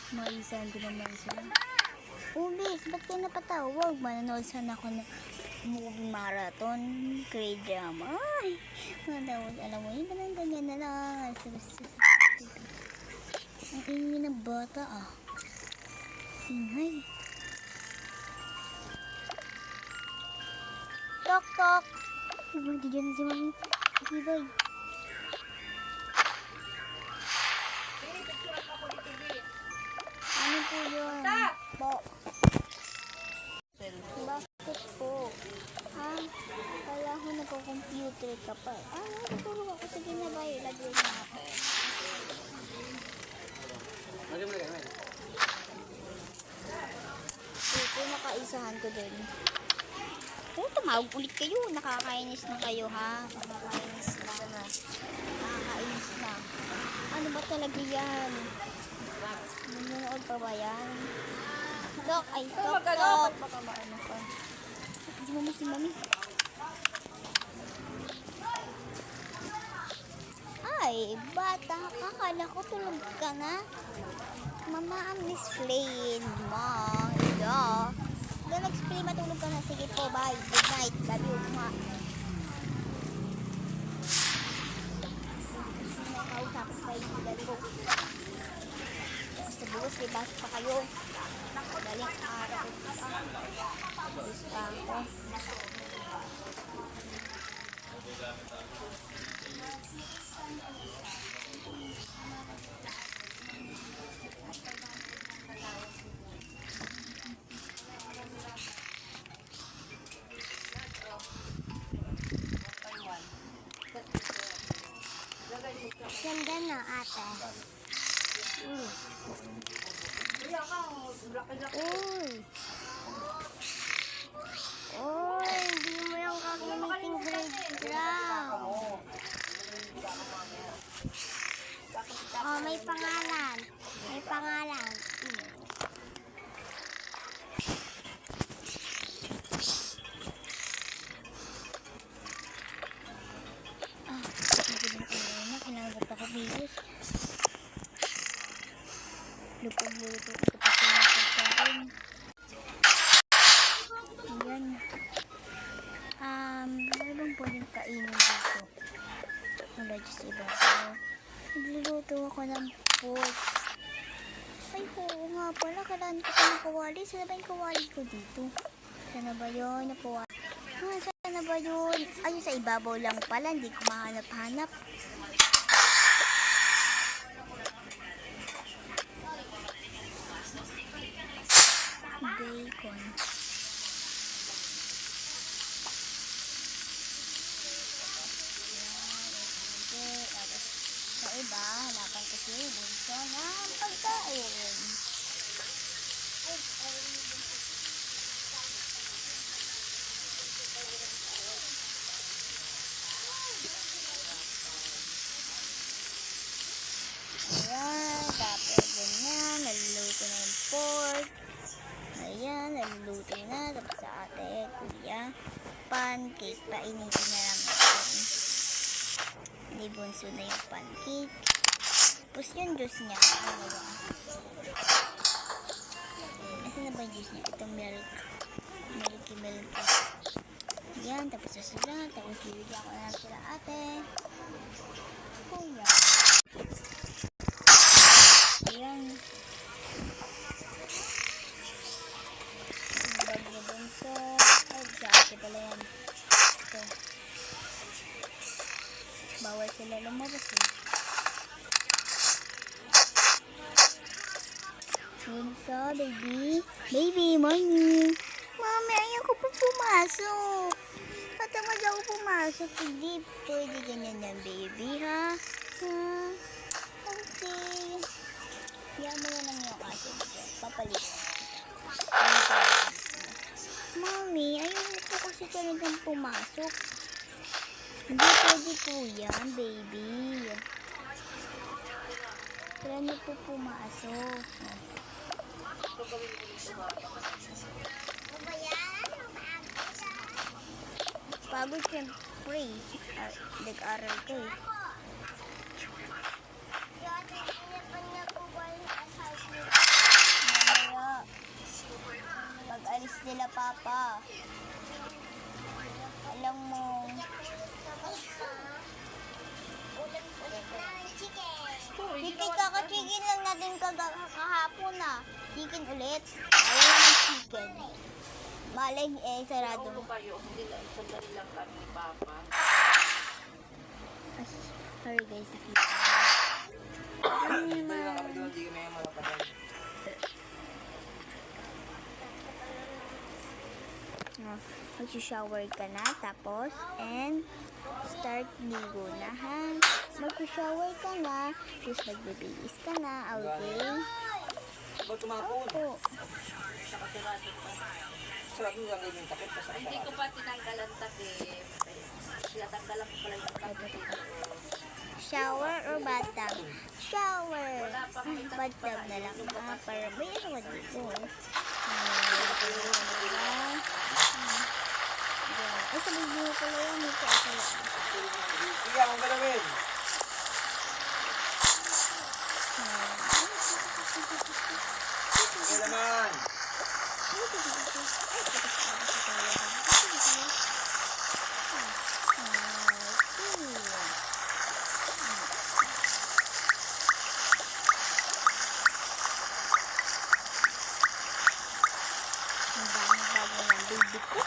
Maisan din naman siya. Ubis, ba't kayo napatawag? Manonood sana ako ng movie marathon, K-drama. Ay, alam mo, yun na ganyan na lang. Ang ingay ng bata ah. Ingay. Tok, tok. Diba, di dyan si mami. Sige, boy. Ano po yun? Po. Bakit po? Ah, kaya ako nagko-computer ka pa. Ah, natutulog ako. Sige na ba? Ilagay na ako. Ito, nakaisahan ko din. Pero tumawag ulit kayo. Nakakainis na kayo, ha? Nakakainis na. Nakakainis na. Ano ba talaga yan? Nanonood pa ba yan? Tok, ay, tok, tok. Baka maano ka. Si mami. Ay, bata, kakala ko tulog ka na. Mama, I'm Miss Flynn. Mom, ito. Then next play, matulog ka na. Sige po, bye. Good night. Love you, ma. May kausap sa ilan ko. Basta bukas, libas pa kayo. Madaling araw. Bukas pa ako. Ganda na, ate. Uy. Uy, hindi mo yung gagamitin grade ground. Oh, may pangalan. May pangalan. Kinagat ako bilis. Lupag-luto ko pa sila pagkain. Ayan. Ano bang pwedeng kainin dito? Wala dyan iba ko. Nagluluto ako ng pork. Ay, oo nga pala. Kailangan ko pa ng kawali. Sana ba yung kawali ko dito? Sana ba yun? Nakawali. Sana ba yun? Ayun, sa ibabaw lang pala. Hindi ko mahanap-hanap. Bacon. Sa iba, hanapan ko si bunso ng pagkain. Ayan, tapos ganyan, naluluto na yung pork. Ayan, naluluto na. Tapos sa ate, kuya, pancake. Painitin na lang natin. Hindi bunso na yung pancake. Tapos yung juice niya. Ano ba? Asan na ba yung juice niya? Itong milk. Milky. Ayan, tapos na sila. Tapos bibigyan ko na sila ate. Kuya. Ayan. Bag na bunso. Ay, sa ate pala yan. Ito. Bawal sila lumabas eh. Bunso, baby. Baby, morning. Mami, ayaw ko pa pumasok. Katamad ako pumasok. Hindi pwede ganyan yan, baby, ha? Okay. Yan mo na lang yung ate dito. Papalit. Mami, ayaw ko kasi talagang pumasok. Hindi pwede po yan, baby. Kaya niyo po pumasok. Pagod siyempre. Nag-aral ka eh. Papa. Alam mo. Chicken, kaka-chicken lang natin kahapon na. Chicken ulit. Ayaw naman chicken. Maling sarado. Ako kayo, hindi lang, sandali lang kami ni Papa. Ay, sorry guys, nakita. Sandali lang kami doon, hindi kami malapatan. Mag-shower ka na, tapos, and start ligo na, ha? Mag-shower ka na, tapos magbibihis ka na, okay? Ba't tumapon? Oo. Nakasirado pa. Sarap nyo lang yung takip, basta Hindi ko kasarap. pa tinanggalan takip. Tinatanggalan ko pala yung takip. Shower or bathtub? Shower! Wala pa kami Bathtub na lang, ha? Para may ano ka dito. Ay, sabihin mo pala yan, may kaasa yan. Sige, akong galawin. Sige naman. Ang bago ng baby ko.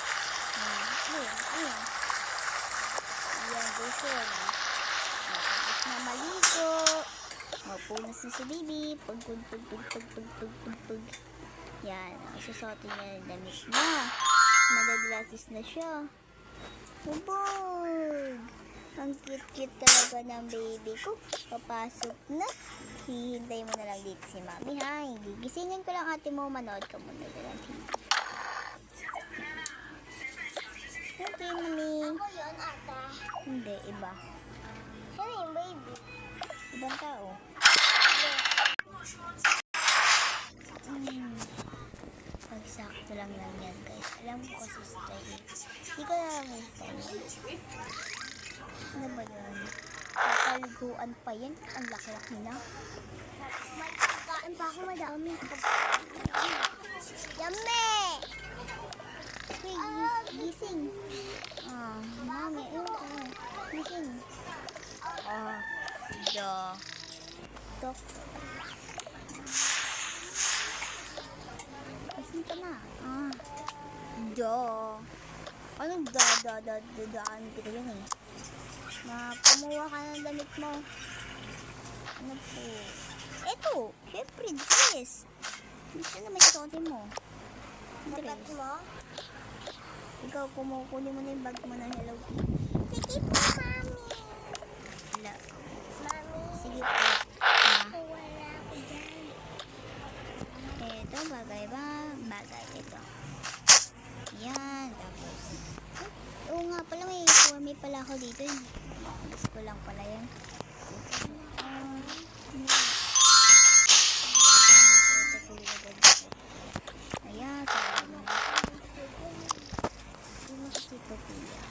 Ayan, gusto. Tapos na maligo. Mapunas na si baby. Pag. Yan, isusuotin niya yung damit niya. Nagaglasis na siya. Hubog! Ang cute-cute talaga ng baby ko. Papasok na. Hihintay mo na lang dito si mami, ha? Gigisingin ko lang ate mo. Manood ka muna lang. Okay, mami. Ako yun, ata. Hindi, iba. Sino yung baby? Ibang tao. Pagsakto lang yan, guys. Alam ko kasi style. Hindi ko alam yung style. Ano ba yun? Papaliguan pa yan. Ang laki-laki na. May pagkain pa ako madami. Yummy! Hey, gising. Mami. Gising. Tok. Gising ka na. Anong daan ko yun eh. Kumuha ka ng damit mo. Ano po? Eto, syempre dress. Gusto naman isuotin mo. Dapat Dress. mo? Ikaw, kumukunin mo na yung bag mo ng Hello Kitty. Sige po, mami. Wala. Mami, Sige po. wala ako dyan. Ito, bagay ba? Bagay. Ito. Yan. Tapos. Oo nga pala, may pala ako dito. Gusto ko lang pala yan. Ayan. Sino si Kuya?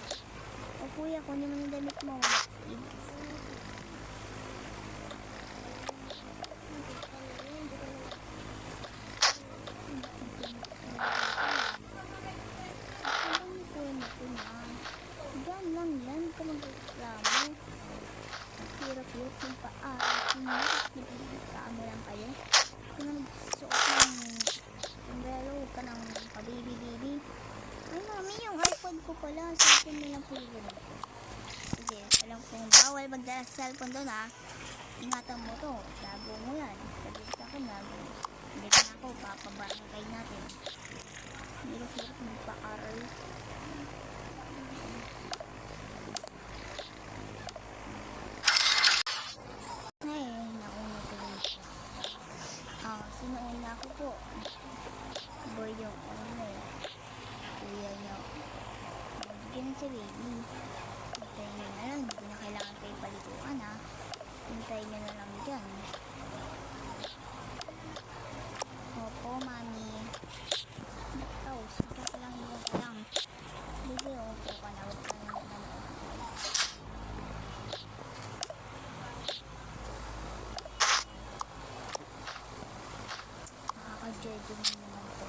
O kuya, kunin mo yung damit mo. Diyan lang yan. Huwag ka mag-reklamo. Hirap-hirap yung paa. Reklamo lang kayo. Huwag ka na magsuot ng sombrero. Huwag ka ng pabibi-bibi. Ay, mami, yung iPod ko pala. Cellphone nilang pulgon. Sige, alam kong bawal magdala sa cellphone doon, ha. Ingatan mo to. Lago mo yan. Sabi sa akin, lago. Hindi ka na ako. Papabarangay natin. Hirap-hirap magpa-aral. Ay, nauna tuloy siya. Sinuuna ako po. Boy yung kuya niya. Bigyan sa baby. Hintayin nyo na lang. Hindi na kailangan kayo paliguan, ha. Hintayin nyo na lang dyan. Opo, mami. Tapos, ito ka lang yung ka lang. Baby, opo ka na. Huwag ka na naman. Nakaka-joy din naman to.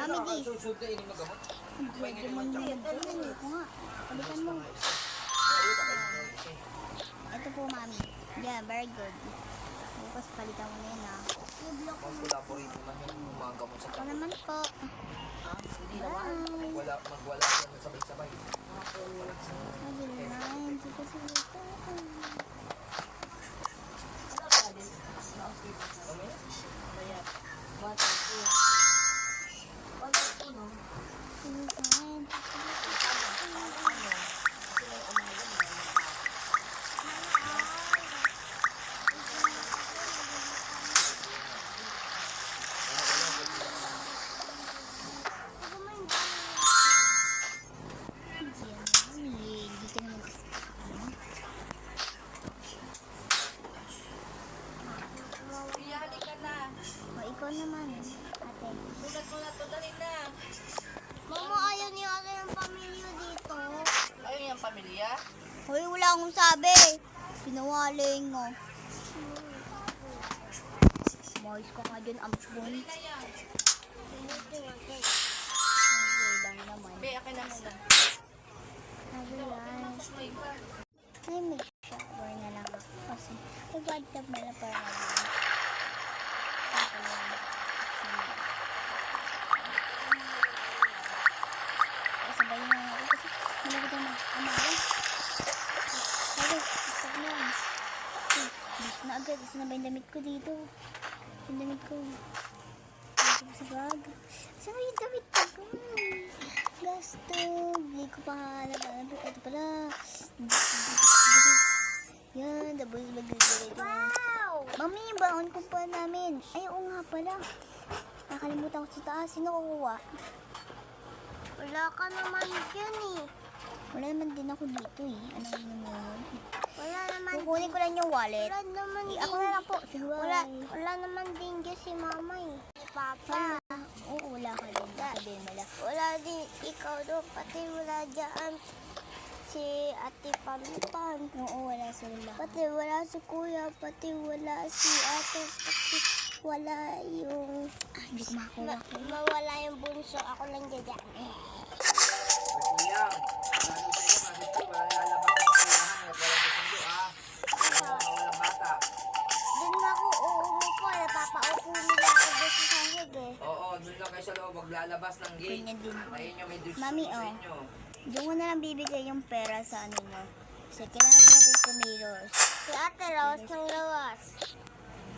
Mami, di. Susud ka ining magamot. Pwede mo naman doon. Ito nga. Palitan mo. Ito po, mami. Yeah, very good. Bukas palitan mo na yun, ah. Mas wala po rin naman yung mga gamot sa Ito naman po. Hindi naman. Magwala siya sabay-sabay. Sabi na, hindi kasi ito. Ano pa din? Kaya, bata ko. Ano ito, no? Sinisahin. Hindi ka naman kasi. Kuya, halika na. O, ikaw naman, ate. Sulat mo na to, dali na. Mama, ayaw ni ate ng pamilya dito. Ayun yung pamilya. Hoy, wala akong sabi. Sinungaling mo. Mayos ka nga dyan, ampun. Na yan. Okay lang naman. Be, akin na muna. Sabi lang. May iba. Ay, mag-shower na lang ako. Kasi, may bathtub na lang para mag-shower. Sabay na lang ako kasi malapit na mag-amalan. Sabi, stop na yan. Bis na agad. Isa na ba yung damit ko dito? Yung damit ko. Dito ko sa bag. Saan yung damit ko? Gasto. Hindi ko pa hanap. Ito pala. Yan, double bag dito. Wow! Mami, baon ko pa namin. Ay, oo nga pala. Nakalimutan ko sa taas. Sino kukuha? Wala ka naman dyan eh. Wala naman din ako dito eh. Ano yun naman? Wala naman. Kukunin ko lang yung wallet. Wala naman Eh, din. ako na lang po. Sige, Wala naman din dyan si mama eh. Si papa. Oo, wala ka din. Ako din, wala. Wala din ikaw doon. Pati wala dyan si ate Pampan. Oo, wala sila. Pati wala si kuya. Pati wala si ate. Pati wala yung... Hindi ko makakuha. Mawala yung bunso. Ako lang dyan. Kuya, lalo sa iyo, kasi ito, wala lalabas ng kuyahan. At walang kasundo, ah. Walang bata. Doon ako uupo. Napapaupo nila ako doon sa sahig eh. Oo, doon lang kayo sa loob, maglalabas ng gate. Ganyan din. Ayun nyo, may dulce Mami, sa oh. inyo. Doon ko na lang bibigay yung pera sa ano nyo. Kasi kailangan natin kumilos. Si ate Rose ng lawas.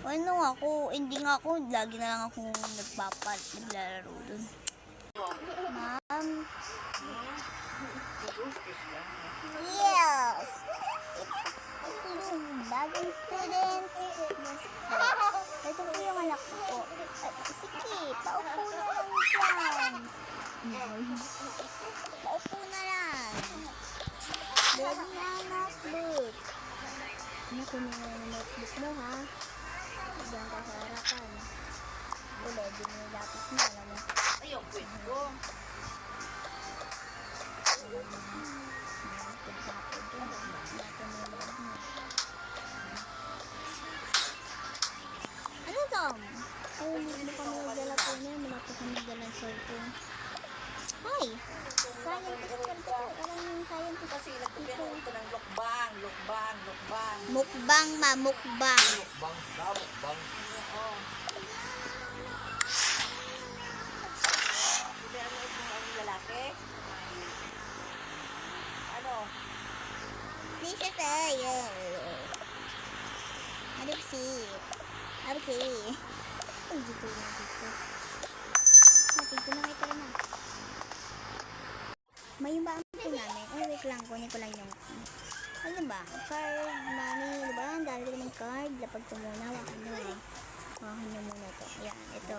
Ano ako, hindi nga ako, lagi na lang ako naglalaro dun. Ma'am, Yes! bagong student. Ito po yung anak ko po. Sige, paupo na lang dyan. Paupo na lang. Dad na notebook. Ano kunin mo yung notebook mo ha? Diyan ka sa harapan. Ulit, din yung lapis mo. Alam mo. Ayun, pwede ko. Ano Tom? Ay, hindi kami nagdala po niya. Wala po kami nagdala ng cellphone. Hi! Scientist ka ito. Alam yung scientist. Kasi nagpapiraan ko ng lukbang. Mukbang ma, mukbang. Bang, lamok, bang. Oo. Hindi ano yung lalaki? Ano? Lisa tayo. Alipsi. Alipsi. Ay, dito na dito. Dito na kayo na. May yung baan po namin. Ay, wait lang. Kunin ko lang yung... Ano ba? Card, mami. Ano ba? Ang dami ko ng card. Lapag ko muna. Wakan nyo eh. Wakan nyo muna to. Ayan, ito.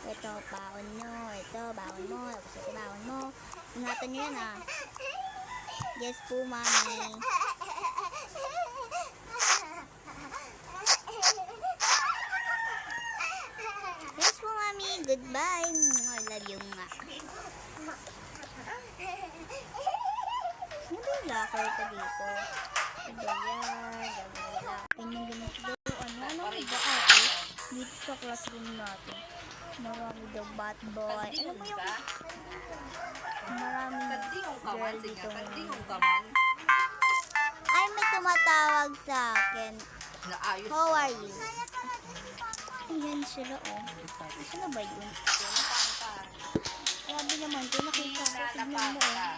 Ito, baon nyo. Ito, baon mo. Tapos ito, baon mo. Ingatan nyo yan ah. Yes po, mami. Yes po, mami. Goodbye. I love you nga. Ano ba yung locker ko dito? Ano ba yan? Ganyan ganito. Ano ba ate? Dito sa classroom natin. Marami daw bad boy. Ano Kadingong mo yung ka? maraming Kadingong ka man. girl Sige, dito. kadingong ka man. Ay, may tumatawag sa akin. Naayos. How are you? Ayan sila, oh. Sino ba yun? Pinapang ka. Grabe naman to. Nakita ko. Tignan Pinapang mo, ka. oh.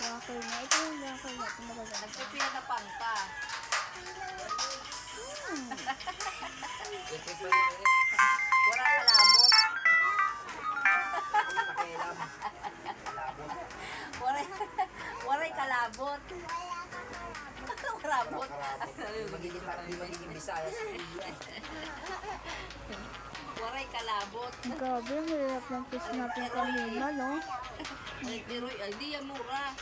Rocker na. Ito yung rocker na. Pinapaganda. Nagpipinapang ka. Ito pa rin ulit. Wala kalabot. Pakialam. Waray kalabot. Kalabot. Magiging Bisaya sa iya. Waray kalabot. Grabe, ang hirap ng fish natin kanina, no? Pero ay di yan mura.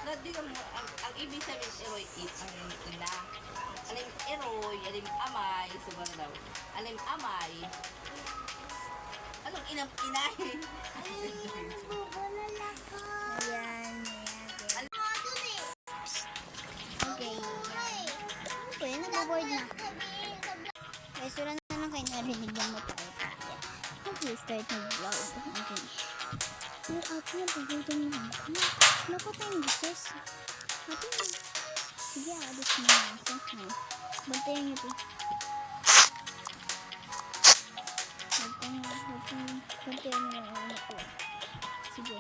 Na di yan mura. Ang ibig sabihin eroy ang ina. Alim eroy, alim amay, subang daw. Alim amay. Anong inam inay? Ayan, ayan. Okay. Okay, nababoard na. Okay, sura na lang kayo narinig yung mata. Okay, start ng vlog. Okay. Yung ate niya, pagutom na ako. Napatay yung buses. Ate niya. Sige, alis mo na ako. Bantayan niyo po. Bantayan niyo yung anak ko. Sige.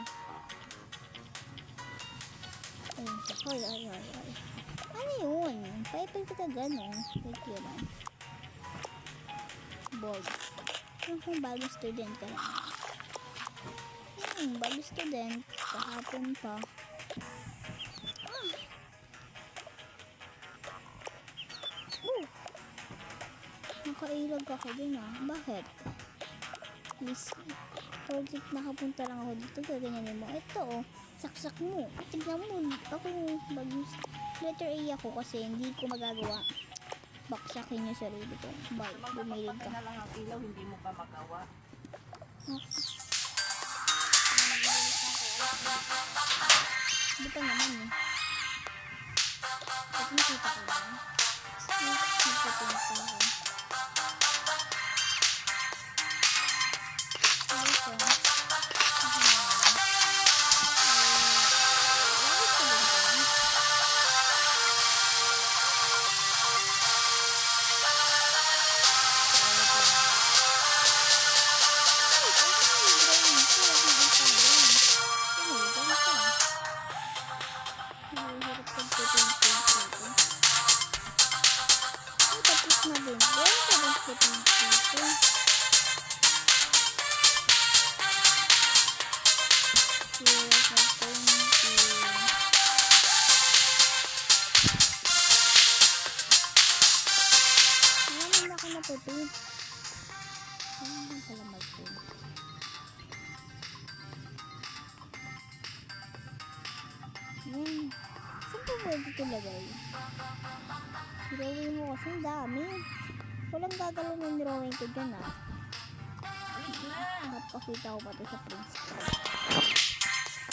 Ayun siya. Hoy, ay. Ano yun? Paipal kita gano'n. Thank you man. Board. Ano kung bagong student ka na? Bagong student. Kahapon pa. Nakailag ako din ah. Bakit? Please. Project nakapunta lang ako dito. Gaganyanin mo. Ito oh. Saksak mo. Tignan mo. Ako bagong letter A ako kasi hindi ko magagawa. Baksakin yung sarili ko. Bye. Bumilig ka. Na lang ang ilaw, hindi mo pa magawa. Hindi pa naman eh. Ito nakita ko lang. Nagpapunta ako. Ayos oh. Yan. Saan po pwede ito lagay? Drawing mo kasi ang dami. Walang gagalaw ng drawing ko dyan ah. Napakita ko pa ito sa principal.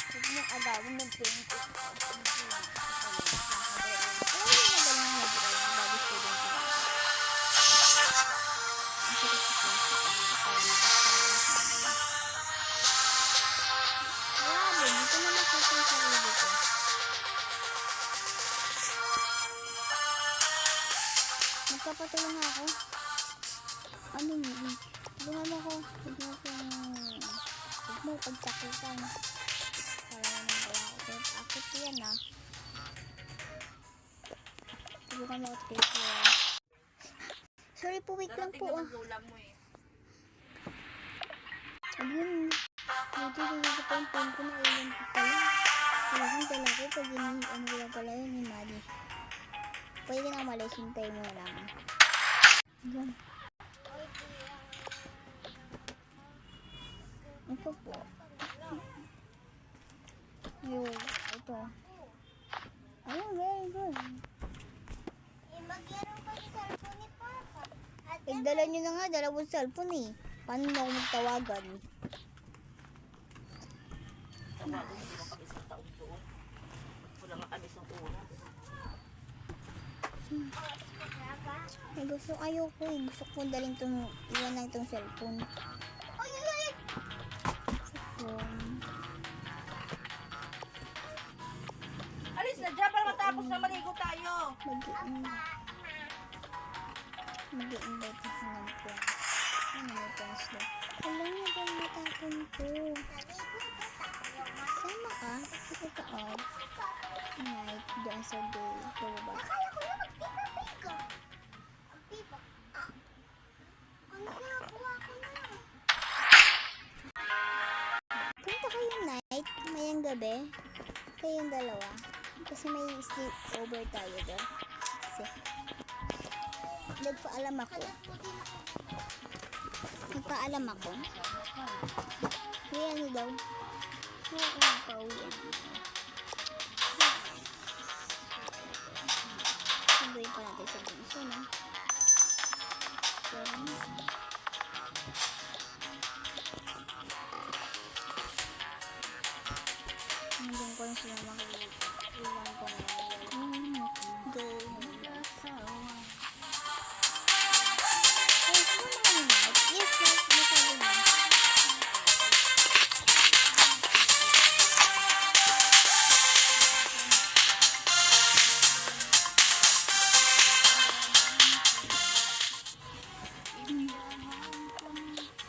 Huwag mo agawin ng painting. Alam mo yung magaling na drawing bago student ko. Ang sakit sa principal. Wala din. Dito na nakita yung sarili ko. Magpapatulong ako. Ano yun? Tulungan ako. Huwag mo pagsakitan. Para naman kaya ako. Akit yan ah. Tulungan ako at kayo. Sorry po, wait lang po ah. Ulam mo eh. Ayun. Medyo nilito pa yung pen ko na ilan ko pala. Talagang dala ko pag ano ko lang pala yun yung mali. Pwede na umalis, hintay mo lang. Yan. Ito po. Yun. Ito. Ayun, very good. Magyaro ka sa cellphone ni Papa. At Dala nyo na nga, dalawang cellphone eh. Paano na ako magtawagan? Tawagan, hindi mo kami isang taon doon. Wala nga kami isang oras. Ay, gusto ayoko eh. Gusto ko daling iwan lang itong cellphone. Oy, Mag-i-invite ako ng friends. Ano may friends daw? Alam niya daw matapon ko. Sama ka? Ito ka off. Night, doon sa day. Pababa. Akala ko na magpipa-piga. Ang pipa. Ano nakakuha ko na? Punta kayo night, mayang gabi. Kayong dalawa. Kasi may sleep over tayo doon. Kasi nagpaalam ako. Nagpaalam ako. May ano daw? Oo, pauwian. Sunduin pa natin sa bunso, no? Pero, hanggang ko na sila makikita. Iwan ko na yun. Go. Ay, sino mga night? Yes, night. Masabi mo.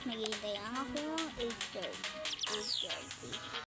Maghihintay lang ako ng 8:30.